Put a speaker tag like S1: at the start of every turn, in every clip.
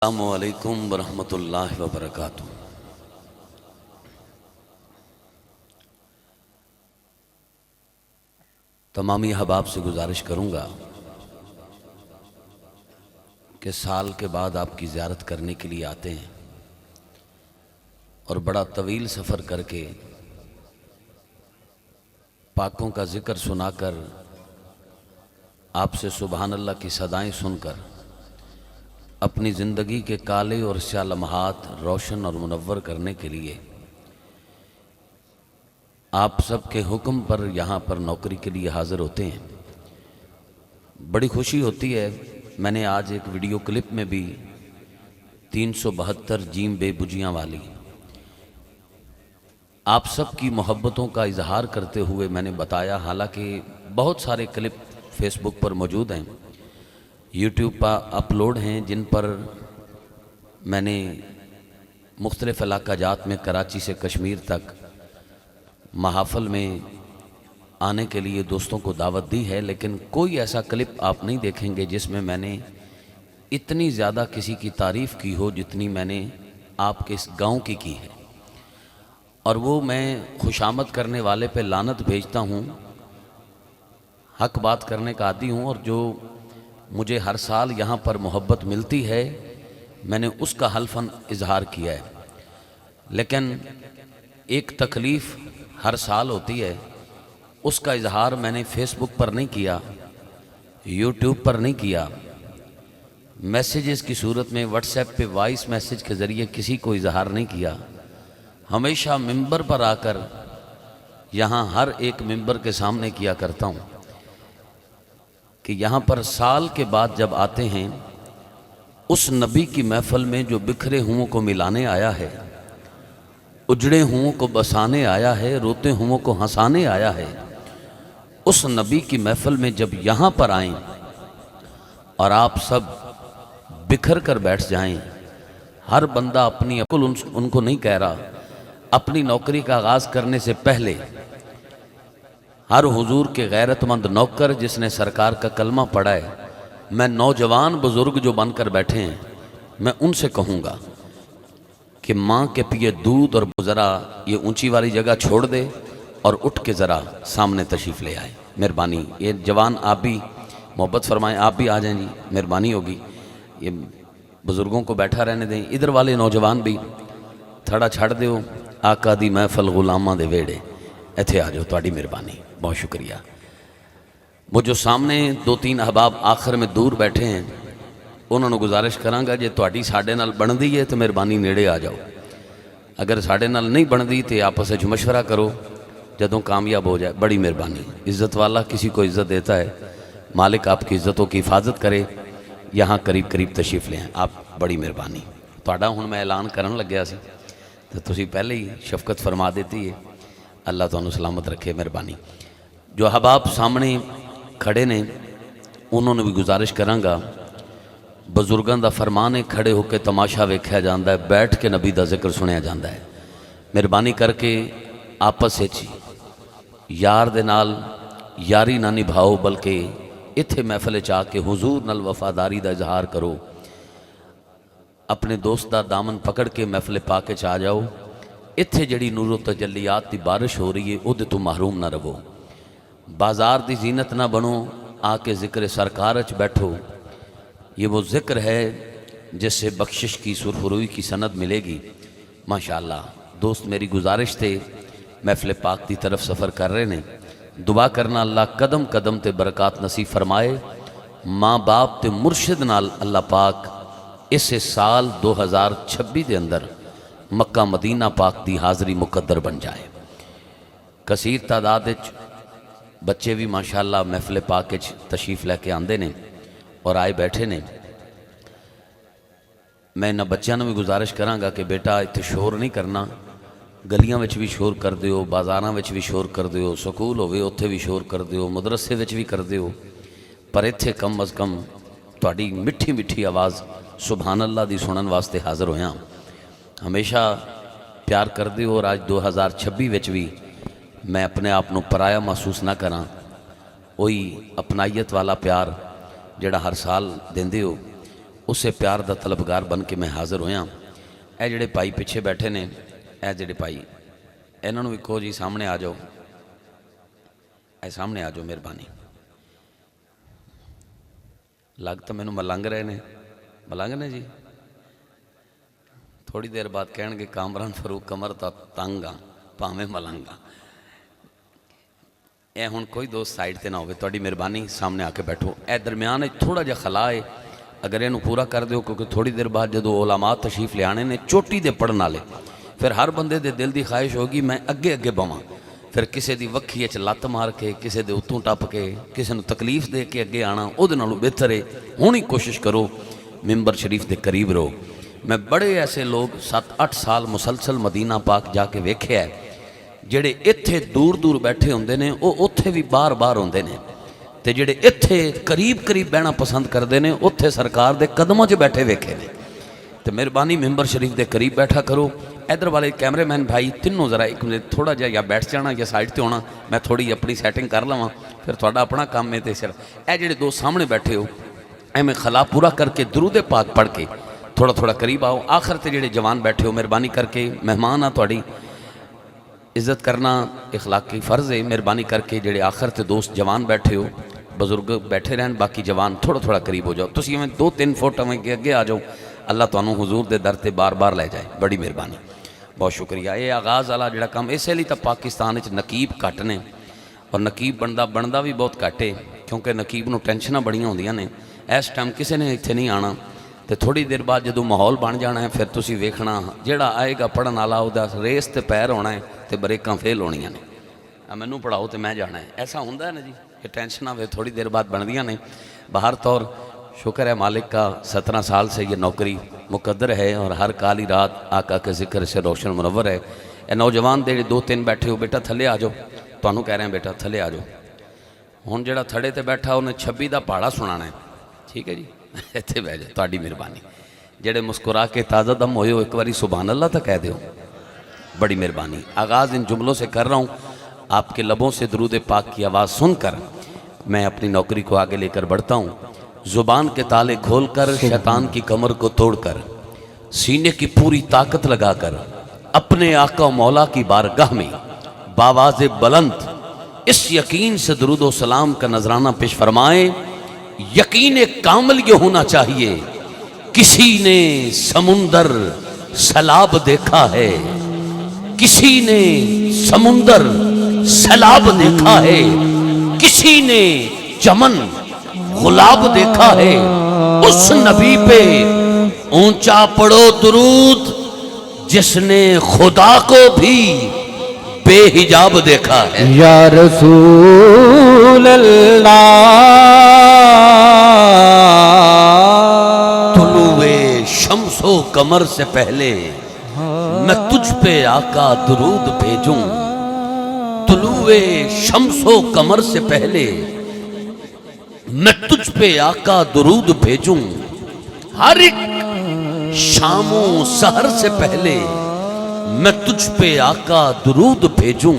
S1: السلام علیکم ورحمۃ اللہ وبرکاتہ۔ تمامی احباب سے گزارش کروں گا کہ سال کے بعد آپ کی زیارت کرنے کے لیے آتے ہیں اور بڑا طویل سفر کر کے پاکوں کا ذکر سنا کر آپ سے سبحان اللہ کی صدائیں سن کر اپنی زندگی کے کالے اور سیاہ لمحات روشن اور منور کرنے کے لیے آپ سب کے حکم پر یہاں پر نوکری کے لیے حاضر ہوتے ہیں۔ بڑی خوشی ہوتی ہے۔ میں نے آج ایک ویڈیو کلپ میں بھی 372 جیم بے بجیاں والی آپ سب کی محبتوں کا اظہار کرتے ہوئے میں نے بتایا، حالانکہ بہت سارے کلپ فیس بک پر موجود ہیں، یوٹیوب پر اپلوڈ ہیں، جن پر میں نے مختلف علاقہ جات میں کراچی سے کشمیر تک محافل میں آنے کے لیے دوستوں کو دعوت دی ہے، لیکن کوئی ایسا کلپ آپ نہیں دیکھیں گے جس میں میں نے اتنی زیادہ کسی کی تعریف کی ہو جتنی میں نے آپ کے اس گاؤں کی ہے۔ اور وہ میں خوشامد کرنے والے پہ لعنت بھیجتا ہوں، حق بات کرنے کا عادی ہوں، اور جو مجھے ہر سال یہاں پر محبت ملتی ہے میں نے اس کا حلفاً اظہار کیا ہے، لیکن ایک تکلیف ہر سال ہوتی ہے، اس کا اظہار میں نے فیس بک پر نہیں کیا، یوٹیوب پر نہیں کیا، میسیجز کی صورت میں واٹس ایپ پہ وائس میسیج کے ذریعے کسی کو اظہار نہیں کیا۔ ہمیشہ ممبر پر آ کر یہاں ہر ایک ممبر کے سامنے کیا کرتا ہوں کہ یہاں پر سال کے بعد جب آتے ہیں اس نبی کی محفل میں جو بکھرے ہوں کو ملانے آیا ہے، اجڑے ہوں کو بسانے آیا ہے، روتے ہوں کو ہنسانے آیا ہے، اس نبی کی محفل میں جب یہاں پر آئیں اور آپ سب بکھر کر بیٹھ جائیں، ہر بندہ اپنی عقل ان کو نہیں کہہ رہا، اپنی نوکری کا آغاز کرنے سے پہلے ہر حضور کے غیرت مند نوکر جس نے سرکار کا کلمہ پڑھا ہے، میں نوجوان بزرگ جو بن کر بیٹھے ہیں میں ان سے کہوں گا کہ ماں کے پیے دودھ اور ذرا یہ اونچی والی جگہ چھوڑ دے اور اٹھ کے ذرا سامنے تشریف لے آئے، مہربانی۔ یہ جوان آپ بھی محبت فرمائیں، آپ بھی آ جائیں جی، مہربانی ہوگی۔ یہ بزرگوں کو بیٹھا رہنے دیں، ادھر والے نوجوان بھی تھوڑا چھڑ دیو، آقا دی محفل غلاماں دے ویڑے، ایتھے آ جاؤ، تہاڈی مہربانی، بہت شکریہ۔ وہ جو سامنے دو تین احباب آخر میں دور بیٹھے ہیں انہوں نے گزارش کراں گا جے تہاڈی ساڈے نال بندی ہے تو مہربانی نیڑے آ جاؤ، اگر ساڈے نال نہیں بندی تو آپس وچ مشورہ کرو، جدوں کامیاب ہو جائے، بڑی مہربانی۔ عزت والا کسی کو عزت دیتا ہے، مالک آپ کی عزتوں کی حفاظت کرے۔ یہاں قریب قریب تشریف لیں، آپ بڑی مہربانی۔ تہاڈا ہن میں اعلان کرن لگیا سی تو تسی پہلے ہی شفقت فرما دیتی ہے، اللہ تانوں سلامت رکھے، مہربانی۔ جو احباب سامنے کھڑے نے انہوں نے بھی گزارش کراں گا، بزرگاں دا فرمان ہے کھڑے ہو کے تماشا ویکھیا جاندا ہے، بیٹھ کے نبی دا ذکر سنیا جاندا ہے۔ مہربانی کر کے آپس وچ یار دے نال یاری نہ نبھاؤ، بلکہ اتھے محفل وچ آ کے حضور نال وفاداری دا اظہار کرو، اپنے دوست دا دامن پکڑ کے محفل پاک وچ آ جاؤ۔ اتھے جڑی نور و تجلیات دی بارش ہو رہی ہے اودے تو محروم نہ رہو، بازار دی زینت نہ بنو، آ کے ذکر سرکار وچ بیٹھو۔ یہ وہ ذکر ہے جس سے بخشش کی سرخروئی کی سند ملے گی۔ ماشاءاللہ دوست میری گزارش تھے محفل پاک دی طرف سفر کر رہے نے، دعا کرنا اللہ قدم قدم تے برکات نصیب فرمائے، ماں باپ تے مرشد نال اللہ پاک اس سال 2026 دے اندر مکہ مدینہ پاک دی حاضری مقدر بن جائے۔ کثیر تعداد وچ بچے بھی ماشاءاللہ محفل پاک وچ تشریف لے کے آندے نے اور آئے بیٹھے نے۔ میں انہاں بچیاں نوں بھی گزارش کراں گا کہ بیٹا اتنے شور نہیں کرنا، گلیاں وچ بھی شور کر دیو، بازاراں وچ بھی شور کر دیو، سکول ہوئے اتھے بھی شور کر دیو، مدرسے وچ بھی کر دیو، پر اتھے کم از کم تہاڈی مٹھی مٹھی آواز سبحان اللہ دی سنن واسطے حاضر ہویاں۔ ہمیشہ پیار کر دیو، اور آج 2026 وچ بھی میں اپنے آپ نو پرایا محسوس نہ کراں، وہی اپنائیت والا پیار جڑا ہر سال دیندے ہو اسے پیار دا طلبگار بن کے میں حاضر ہویا۔ اے جڑے بھائی پیچھے بیٹھے نے، اے جڑے بھائی انہوں نے بھی کہو جی سامنے آ جاؤ، اے سامنے آ جاؤ مہربانی۔ لگ تو مینوں ملنگ رہے نے، ملنگ نے جی؟ تھوڑی دیر بعد کہن گے کامران فاروق کمر تا تنگ آ پاویں ملنگ آ۔ اے ہن کوئی دوست سائڈ تے نہ ہوئے، تھوڑی مہربانی سامنے آ کے بیٹھو۔ اے درمیان تھوڑا جا خلا ہے، اگر اینو پورا کر دیو، کیونکہ تھوڑی دیر بعد جدو علماء تشریف لے آنے نے چوٹی دے پڑھن والے، پھر ہر بندے دے دل دی خواہش ہوگی میں اگے اگے بواں، پھر کسے دی وکھی اچ لت مار کے، کسے دے اتوں ٹپ کے، کسے نو تکلیف دے کے اگے آنا، او دے نالوں بہتر ہے ہن ہی کوشش کرو ممبر شریف دے قریب رہو۔ میں بڑے ایسے لوگ 7-8 سال مسلسل مدینہ پاک جا کے ویکھیا ہے، جڑے اتھے دور دور بیٹھے ہوندے نے او اتھے بھی بار بار ہوندے نے، تے جڑے اتھے قریب قریب بہنا پسند کردے نے اتھے سرکار دے قدموں 'چ بیٹھے ویکھے نے۔ تو مہربانی ممبر شریف دے قریب بیٹھا کرو۔ ادھر والے کیمرے مین بھائی تینوں ذرا ایک منٹ تھوڑا جہا یا بیٹھ جانا یا سائڈ تے ہونا، میں تھوڑی اپنی سیٹنگ کر لواں، پھر تھوڑا اپنا کام ہے تے صرف اے جڑے دو سامنے بیٹھے ہو اے میں خلا پورا کر کے درود پاک پڑھ کے تھوڑا تھوڑا قریب آؤ۔ آخر تے جڑے جوان بیٹھے ہو مہربانی کر کے، مہمان آ تھوڑی عزت کرنا اخلاقی فرض ہے، مہربانی کر کے جڑے آخر تے دوست جوان بیٹھے ہو، بزرگ بیٹھے رہن، باقی جوان تھوڑا تھوڑا قریب ہو جاؤ۔ تسی ہمیں 2-3 فٹ ہمیں اگے آ جاؤ، اللہ تانوں حضور دے در تے بار بار لے جائے، بڑی مہربانی، بہت شکریہ۔ یہ آغاز والا جڑا کام اسے لیے تو پاکستان وچ نقیب گھٹ نے، اور نقیب بندا بھی بہت گھٹ ہے، کیونکہ نقیب نو ٹینشناں بڑیاں ہوندیاں نے۔ اس ٹائم کسے نے اتنے نہیں آنا، تو تھوڑی دیر بعد جدو ماحول بن جانا ہے پھر تسی ویکھنا جڑا آئے گا پڑھن والا او دا ریس تے پیر ہونا ہے تے بریکاں فیل ہونیاں نے، مینوں پڑھاؤ تے میں جانا ہے، ایسا ہوندا ہے نا جی، یہ ٹینشناں تھوڑی دیر بعد بندیاں نے۔ باہر طور شکر ہے مالک کا 17 سال سے یہ نوکری مقدر ہے، اور ہر کالی رات آقا کے ذکر سے روشن منور ہے۔ اے نوجوان دے 2-3 بیٹھے ہو، بیٹا تھلے آ جاؤ، تانوں کہہ رہے ہیں بیٹا تھلے آ جاؤ۔ ہن جڑا تھڑے تے بیٹھا انہیں 26 دا پہاڑا سنانا ہے، ٹھیک ہے جی، اتنے بہ جاؤ، تہاڈی مہربانی۔ جڑے مسکرا کے تازہ دم ہوئے ہو ایک باری سبحان اللہ تو کہہ دیو، بڑی مہربانی۔ آغاز ان جملوں سے کر رہا ہوں، آپ کے لبوں سے درود پاک کی آواز سن کر میں اپنی نوکری کو آگے لے کر بڑھتا ہوں۔ زبان کے تالے کھول کر، شیطان کی کمر کو توڑ کر، سینے کی پوری طاقت لگا کر، اپنے آقا و مولا کی بارگاہ میں باواز بلند اس یقین سے درود و سلام کا نذرانہ پیش فرمائیں۔ یقین کامل یہ ہونا چاہیے، کسی نے سمندر سیلاب دیکھا ہے، کسی نے سمندر سیلاب دیکھا ہے، کسی نے چمن گلاب دیکھا ہے، اس نبی پہ اونچا پڑھو درود جس نے خدا کو بھی بے حجاب دیکھا ہے۔
S2: یا رسول اللہ
S1: طلوع شمس و قمر سے پہلے میں تجھ پہ آقا درود بھیجوں، طلوع شمس و قمر سے پہلے میں تجھ پہ آقا درود بھیجوں، ہر ایک شام و سحر سے پہلے میں تجھ پہ آقا درود بھیجوں،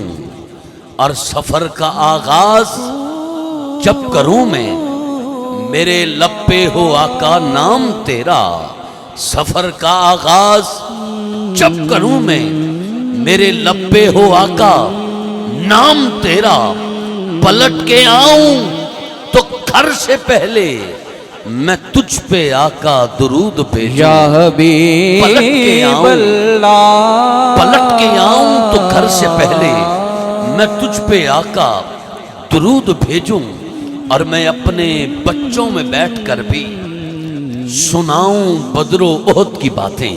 S1: اور سفر کا آغاز جب کروں میں میرے لب پہ ہو آقا نام تیرا، سفر کا آغاز جب کروں میں میرے لب پہ ہو آقا نام تیرا، پلٹ کے آؤں تو گھر سے پہلے میں تجھ پہ آقا درود بھیجوں،
S2: یا حبیب اللہ
S1: پلٹ کے آؤں تو گھر سے پہلے میں تجھ پہ آقا درود بھیجوں، اور میں اپنے بچوں میں بیٹھ کر بھی سناؤں بدر و احد کی باتیں،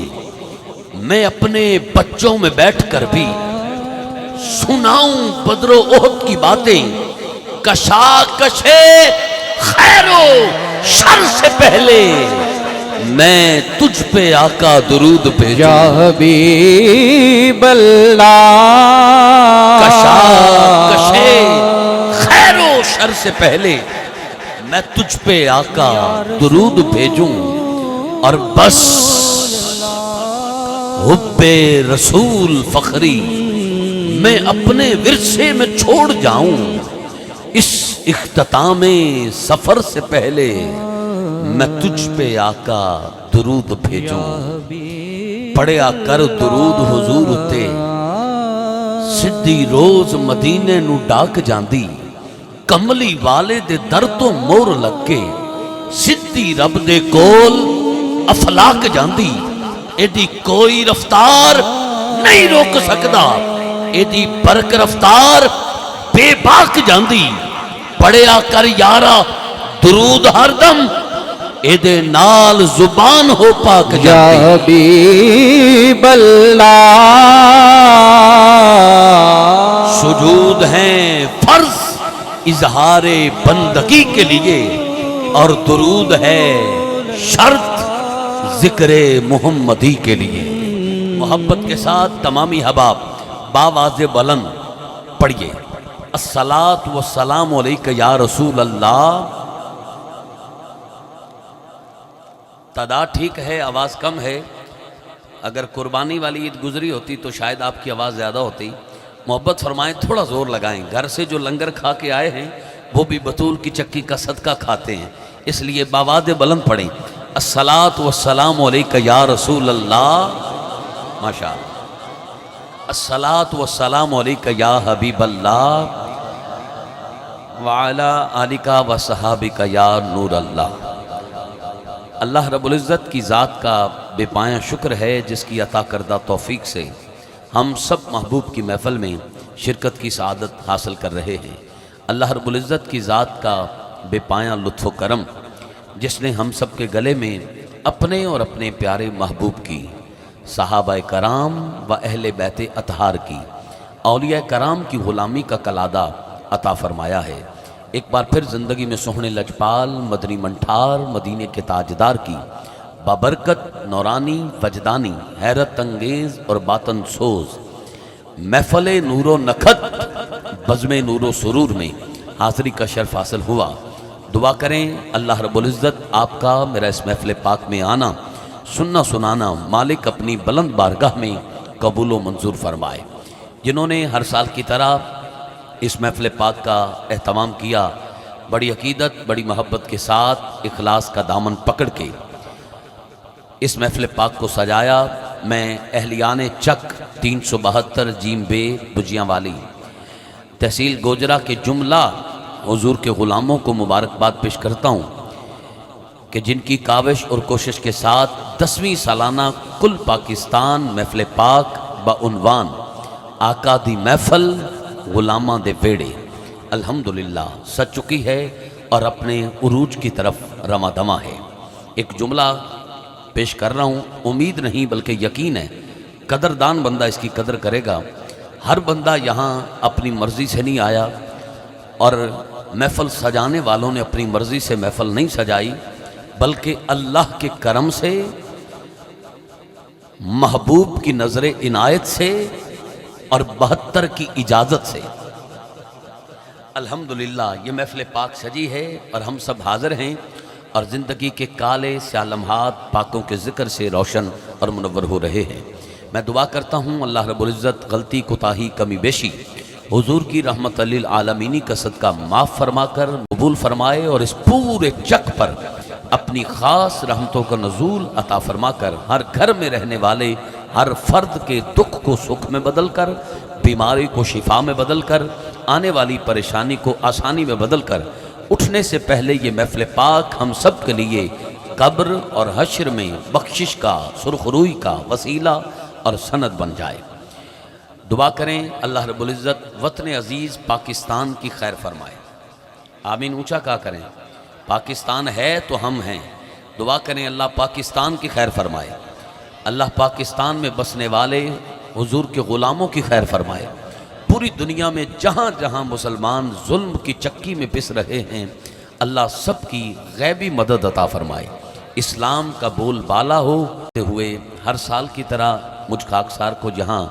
S1: میں اپنے بچوں میں بیٹھ کر بھی سناؤں بدر و احد کی باتیں، کشاکشے خیر و شر سے پہلے میں تجھ پہ آقا درود بھیجوں،
S2: یا حبیب اللہ
S1: کشاکشے خیر و شر سے پہلے میں تجھ پہ آقا درود بھیجوں، اور بس حب رسول فخری میں اپنے ورثے میں چھوڑ جاؤں، اس اختتام سفر سے پہلے میں تجھ پہ آقا درود بھیجوں پڑھیا کر درود حضور اتے سدھی روز مدینے نو ڈاک جاندی کملی والے دے در تو مور لگ کے سدھی رب دے کول افلاک جاندی ایڈی کوئی رفتار نہیں روک سکدا ایڈی برک رفتار بے باک جاندی پڑھیا کر یارا درود ہر دم ایدے نال زبان ہو پاک
S2: یا
S1: جاندی
S2: حبیب اللہ
S1: سجود ہیں فرض اظہار بندگی کے لیے اور درود ہے شرط ذکر محمدی کے لیے محبت کے ساتھ تمامی حباب باواز بلند پڑھیے الصلاۃ والسلام علیک یا رسول اللہ تعداد ٹھیک ہے آواز کم ہے اگر قربانی والی عید گزری ہوتی تو شاید آپ کی آواز زیادہ ہوتی محبت فرمائیں تھوڑا زور لگائیں گھر سے جو لنگر کھا کے آئے ہیں وہ بھی بطول کی چکی کا صدقہ کھاتے ہیں اس لیے باواز بلند پڑھیں الصلاۃ والسلام علیک یا رسول اللہ ماشاء اللہ الصلاۃ والسلام علیک یا حبیب اللہ وعلی آلک و صحابک یا نور اللہ اللہ رب العزت کی ذات کا بے پایاں شکر ہے جس کی عطا کردہ توفیق سے ہم سب محبوب کی محفل میں شرکت کی سعادت حاصل کر رہے ہیں اللہ رب العزت کی ذات کا بے پایاں لطف و کرم جس نے ہم سب کے گلے میں اپنے اور اپنے پیارے محبوب کی صحابہ کرام و اہل بیت اطہار کی اولیاء کرام کی غلامی کا کلادہ عطا فرمایا ہے ایک بار پھر زندگی میں سوہنے لجپال مدنی منٹھار مدینے کے تاجدار کی بابرکت نورانی وجدانی حیرت انگیز اور باطن سوز محفل نور و نکھت بزم نور و سرور میں حاضری کا شرف حاصل ہوا دعا کریں اللہ رب العزت آپ کا میرا اس محفل پاک میں آنا سننا سنانا مالک اپنی بلند بارگاہ میں قبول و منظور فرمائے جنہوں نے ہر سال کی طرح اس محفل پاک کا اہتمام کیا بڑی عقیدت بڑی محبت کے ساتھ اخلاص کا دامن پکڑ کے اس محفل پاک کو سجایا میں اہلیان چک 372 جیم بے بجیاں والی تحصیل گوجرا کے جملہ حضور کے غلاموں کو مبارکباد پیش کرتا ہوں کہ جن کی کاوش اور کوشش کے ساتھ 10ویں سالانہ کل پاکستان محفل پاک بعنوان آقا دی محفل غلاماں دے ویڑے الحمدللہ سچ چکی ہے اور اپنے عروج کی طرف رواں دواں ہے ایک جملہ پیش کر رہا ہوں امید نہیں بلکہ یقین ہے قدردان بندہ اس کی قدر کرے گا ہر بندہ یہاں اپنی مرضی سے نہیں آیا اور محفل سجانے والوں نے اپنی مرضی سے محفل نہیں سجائی بلکہ اللہ کے کرم سے محبوب کی نظر عنایت سے اور 72 کی اجازت سے الحمدللہ یہ محفل پاک سجی ہے اور ہم سب حاضر ہیں اور زندگی کے کالے سیاہ لمحات پاکوں کے ذکر سے روشن اور منور ہو رہے ہیں میں دعا کرتا ہوں اللہ رب العزت غلطی کوتاہی کمی بیشی حضور کی رحمت للعالمینی کا صدقہ معاف فرما کر قبول فرمائے اور اس پورے چک پر اپنی خاص رحمتوں کا نزول عطا فرما کر ہر گھر میں رہنے والے ہر فرد کے دکھ کو سکھ میں بدل کر بیماری کو شفا میں بدل کر آنے والی پریشانی کو آسانی میں بدل کر اٹھنے سے پہلے یہ محفل پاک ہم سب کے لیے قبر اور حشر میں بخشش کا سرخروئی کا وسیلہ اور سند بن جائے دعا کریں اللہ رب العزت وطن عزیز پاکستان کی خیر فرمائے آمین اونچا کہا کریں پاکستان ہے تو ہم ہیں دعا کریں اللہ پاکستان کی خیر فرمائے اللہ پاکستان میں بسنے والے حضور کے غلاموں کی خیر فرمائے پوری دنیا میں جہاں جہاں مسلمان ظلم کی چکی میں پس رہے ہیں اللہ سب کی غیبی مدد عطا فرمائے اسلام کا بول بالا ہوتے ہوئے ہر سال کی طرح مجھ خاکسار کو جہاں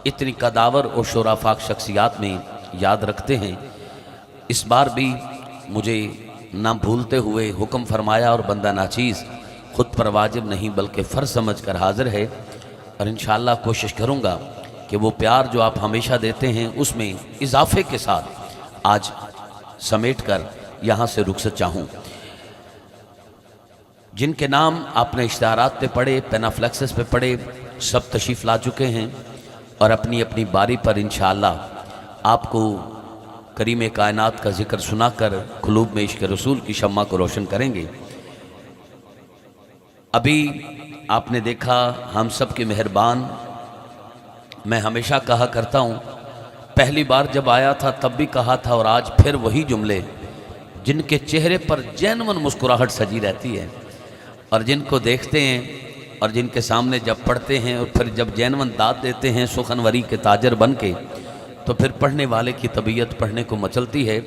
S1: اتنی قداور اور شورافاق شخصیات میں یاد رکھتے ہیں اس بار بھی مجھے نہ بھولتے ہوئے حکم فرمایا اور بندہ ناچیز خود پر واجب نہیں بلکہ فرض سمجھ کر حاضر ہے اور انشاءاللہ کوشش کروں گا کہ وہ پیار جو آپ ہمیشہ دیتے ہیں اس میں اضافے کے ساتھ آج سمیٹ کر یہاں سے رخصت چاہوں جن کے نام آپ نے اشتہارات پہ پڑھے، پینافلیکسس پہ پڑھے، سب تشریف لا چکے ہیں اور اپنی اپنی باری پر انشاءاللہ آپ کو کریم کائنات کا ذکر سنا کر قلوب میں عشق رسول کی شمع کو روشن کریں گے۔ ابھی آپ نے دیکھا ہم سب کے مہربان، میں ہمیشہ کہا کرتا ہوں، پہلی بار جب آیا تھا تب بھی کہا تھا اور آج پھر وہی جملے، جن کے چہرے پر جینون مسکراہٹ سجی رہتی ہے اور جن کو دیکھتے ہیں اور جن کے سامنے جب پڑھتے ہیں اور پھر جب جینون داد دیتے ہیں سخنوری کے تاجر بن کے، تو پھر پڑھنے والے کی طبیعت پڑھنے کو مچلتی ہے۔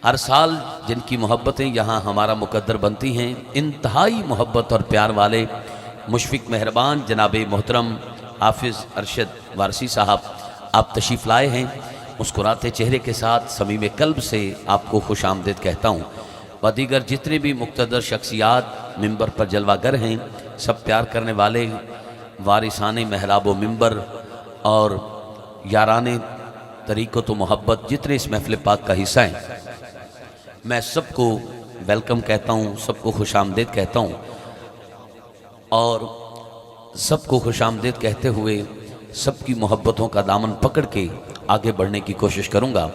S1: ہر سال جن کی محبتیں یہاں ہمارا مقدر بنتی ہیں، انتہائی محبت اور پیار والے مشفق مہربان جناب محترم حافظ ارشد وارسی صاحب آپ تشریف لائے ہیں۔ مسکراتے چہرے کے ساتھ صمیم قلب سے آپ کو خوش آمدید کہتا ہوں، و دیگر جتنے بھی مقتدر شخصیات ممبر پر جلوہ گر ہیں، سب پیار کرنے والے وارثان محراب و ممبر اور یاران طریقت و محبت جتنے اس محفل پاک کا حصہ ہیں، میں سب کو ویلکم کہتا ہوں، سب کو خوش آمدید کہتا ہوں اور سب کو خوش آمدید کہتے ہوئے سب کی محبتوں کا دامن پکڑ کے آگے بڑھنے کی کوشش کروں گا۔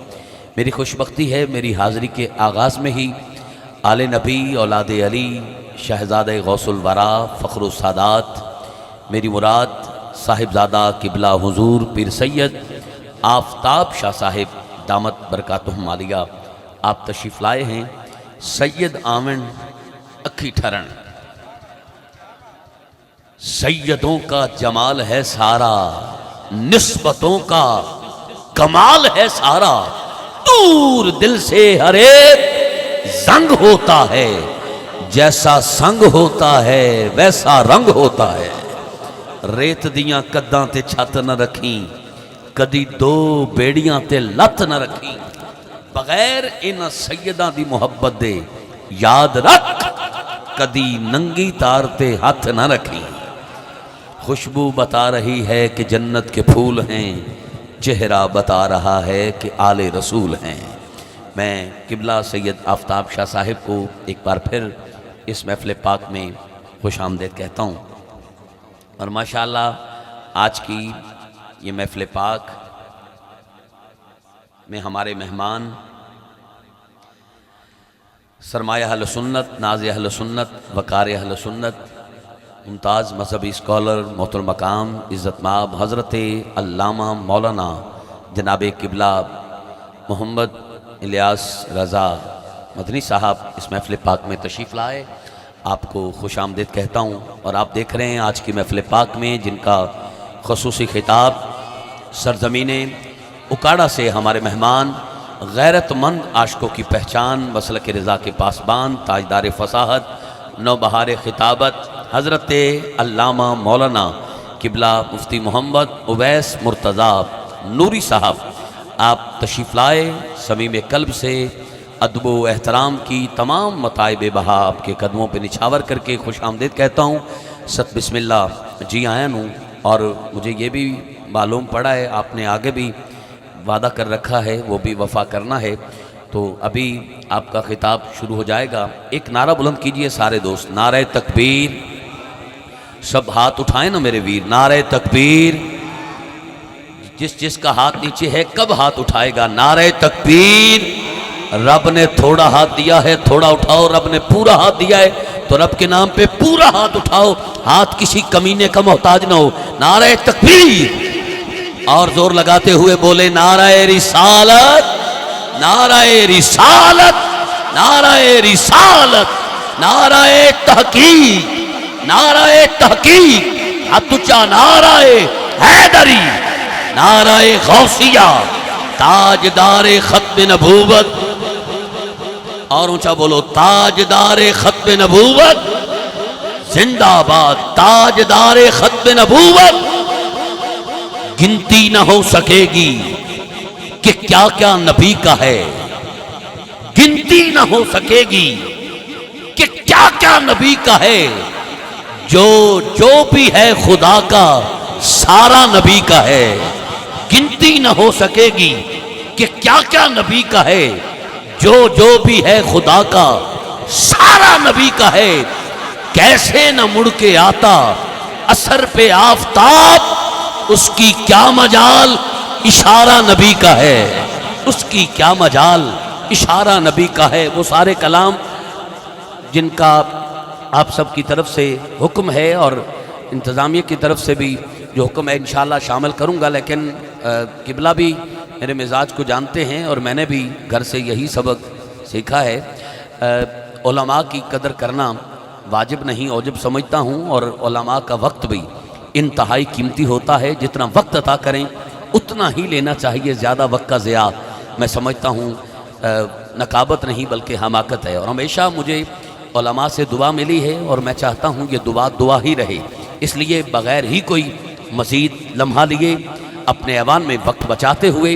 S1: میری خوش بختی ہے میری حاضری کے آغاز میں ہی آل نبی اولاد علی شہزادہ غوث الورا فخر السادات میری مراد صاحبزادہ قبلہ حضور پیر سید آفتاب شاہ صاحب دامت برکاتہم عالیہ آپ تشریف لائے ہیں۔ سید آمن اکھی ٹھرن، سیدوں کا جمال ہے سارا، نسبتوں کا کمال ہے سارا، دور دل سے ہر ایک زنگ ہوتا ہے، جیسا سنگ ہوتا ہے ویسا رنگ ہوتا ہے۔ ریت دیاں قداں تے چھت نہ رکھیں، کدی دو بیڑیاں تے لت نہ رکھیں، بغیر ان سیداں دی محبت دے یاد رکھ کدی ننگی تار تے ہاتھ نہ رکھیں۔ خوشبو بتا رہی ہے کہ جنت کے پھول ہیں، چہرہ بتا رہا ہے کہ آل رسول ہیں۔ میں قبلہ سید آفتاب شاہ صاحب کو ایک بار پھر اس محفل پاک میں خوش آمدید کہتا ہوں اور ماشاءاللہ آج کی یہ محفل پاک میں ہمارے مہمان سرمایہ اہل سنت، ناز اہل سنت، وقار اہل سنت، ممتاز مذہبی اسکالر، محترم مقام، عزت مآب حضرت علامہ مولانا جناب قبلہ محمد الیاس رضا مدنی صاحب اس محفل پاک میں تشریف لائے، آپ کو خوش آمدید کہتا ہوں اور آپ دیکھ رہے ہیں آج کی محفل پاک میں جن کا خصوصی خطاب سرزمین اکاڑا سے ہمارے مہمان غیرت مند عاشقوں کی پہچان، مسلک رضا کے پاسبان، تاجدار فصاحت، نوبہار خطابت حضرت علامہ مولانا قبلہ مفتی محمد اویس مرتضیٰ نوری صاحب آپ تشریف لائے، صمیم قلب سے ادب و احترام کی تمام مطالب بہا آپ کے قدموں پہ نچھاور کر کے خوش آمدید کہتا ہوں۔ ست بسم اللہ جی آیا ہوں اور مجھے یہ بھی معلوم پڑا ہے آپ نے آگے بھی وعدہ کر رکھا ہے وہ بھی وفا کرنا ہے، تو ابھی آپ کا خطاب شروع ہو جائے گا۔ ایک نعرہ بلند کیجئے سارے دوست، نعرہ تکبیر، سب ہاتھ اٹھائیں نا میرے ویر، نعرہ تکبیر۔ جس کا ہاتھ نیچے ہے کب ہاتھ اٹھائے گا؟ نعرہ تکبیر۔ رب نے تھوڑا ہاتھ دیا ہے تھوڑا اٹھاؤ، رب نے پورا ہاتھ دیا ہے تو رب کے نام پہ پورا ہاتھ اٹھاؤ، ہاتھ کسی کمینے کا محتاج نہ ہو۔ نعرہ تکبیر اور زور لگاتے ہوئے بولے نعرہ رسالت، نعرہ رسالت، نعرہ رسالت، نعرہ تحقیق، نعرہ تحقیق، ہتھچا نعرہ حیدری، نعرہ غوثیہ، تاجدار ختم نبوت، اور اونچا بولو تاجدار ختم نبوت زندہ آباد، تاجدار ختم نبوت۔ گنتی نہ ہو سکے گی کہ کیا کیا نبی کا ہے، گنتی نہ ہو سکے گی کہ کیا کیا نبی کا ہے، جو بھی ہے خدا کا سارا نبی کا ہے۔ گنتی نہ ہو سکے گی کہ کیا کیا نبی کا ہے، جو بھی ہے خدا کا سارا نبی کا ہے۔ کیسے نہ مڑ کے آتا اثر پہ آفتاب، اس کی کیا مجال اشارہ نبی کا ہے، اس کی کیا مجال اشارہ نبی کا ہے۔ وہ سارے کلام جن کا آپ سب کی طرف سے حکم ہے اور انتظامیہ کی طرف سے بھی جو حکم ہے انشاءاللہ شامل کروں گا، لیکن قبلہ بھی میرے مزاج کو جانتے ہیں اور میں نے بھی گھر سے یہی سبق سیکھا ہے۔ علماء کی قدر کرنا واجب نہیں اوجب سمجھتا ہوں، اور علماء کا وقت بھی انتہائی قیمتی ہوتا ہے، جتنا وقت عطا کریں اتنا ہی لینا چاہیے، زیادہ وقت کا ضیاع میں سمجھتا ہوں نقابت نہیں بلکہ حماقت ہے۔ اور ہمیشہ مجھے علماء سے دعا ملی ہے اور میں چاہتا ہوں یہ دعا ہی رہے، اس لیے بغیر ہی کوئی مزید لمحہ لیے اپنے ایوان میں وقت بچاتے ہوئے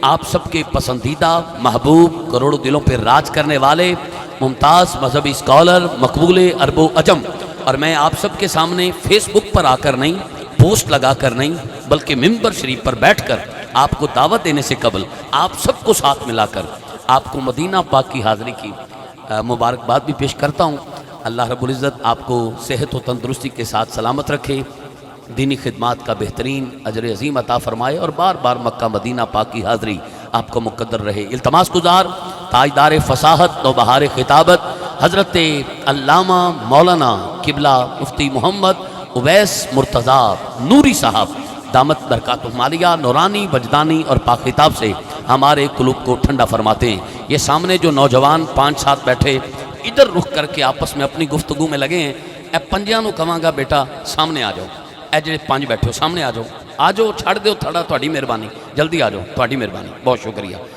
S1: آپ سب کے پسندیدہ محبوب کروڑوں دلوں پہ راج کرنے والے ممتاز مذہبی اسکالر مقبول عرب و عجم، اور میں آپ سب کے سامنے فیس بک پر آ کر نہیں، پوسٹ لگا کر نہیں، بلکہ ممبر شریف پر بیٹھ کر آپ کو دعوت دینے سے قبل آپ سب کو ساتھ ملا کر آپ کو مدینہ پاک کی حاضری کی مبارکباد بھی پیش کرتا ہوں۔ اللہ رب العزت آپ کو صحت و تندرستی کے ساتھ سلامت رکھے، دینی خدمات کا بہترین اجر عظیم عطا فرمائے، اور بار بار مکہ مدینہ پاک کی حاضری آپ کو مقدر رہے۔ التماس گزار تاجدار فصاحت و بہار خطابت حضرت علامہ مولانا قبلہ مفتی محمد اویس مرتضیٰ نوری صاحب دامت برکاتہ مالیہ نورانی وجدانی اور پاک خطاب سے ہمارے قلوب کو ٹھنڈا فرماتے ہیں۔ یہ سامنے جو نوجوان 5-7 بیٹھے ادھر رخ کر کے آپس میں اپنی گفتگو میں لگے ہیں، اے پنجیاں نو کہاں گا بیٹا سامنے آ جاؤ، اے جڑے 5 بیٹھے ہو سامنے آ جاؤ چھڑ دیو تھڑا، تہاڈی مہربانی، جلدی آ جاؤ، تہاڈی مہربانی، بہت شکریہ۔